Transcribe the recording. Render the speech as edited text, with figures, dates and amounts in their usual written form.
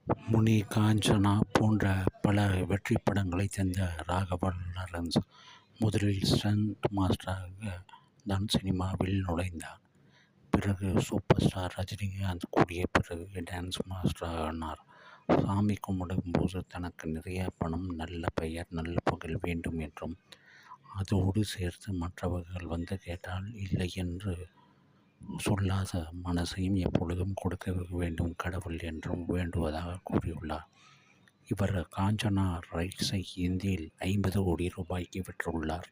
முனி, காஞ்சனா போன்ற பல வெற்றி படங்களை தந்த ராகவா லாரன்ஸ் முதலில் ஸ்டண்ட் மாஸ்டராக தான் சினிமாவில் நுழைந்தார். பிறகு சூப்பர் ஸ்டார் ரஜினிகாந்த் கூடிய பிறகு டான்ஸ் மாஸ்டராக ஆனார். சாமி கும்பிடும்போது தனக்கு நிறைய பணம், நல்ல பெயர், நல்ல புகழ் வேண்டும் என்றும், அதோடு சேர்த்து மற்றவர்கள் வந்து கேட்டால் இல்லை என்று சொல்லாத மனசையும் எப்பொழுதும் கொடுக்க வேண்டும் கடவுள் என்றும் வேண்டுவதாக கூறியுள்ளார். இவர் காஞ்சனா ரைட்ஸை இந்தியில் 50 கோடி ரூபாய்க்கு விற்றுள்ளார்.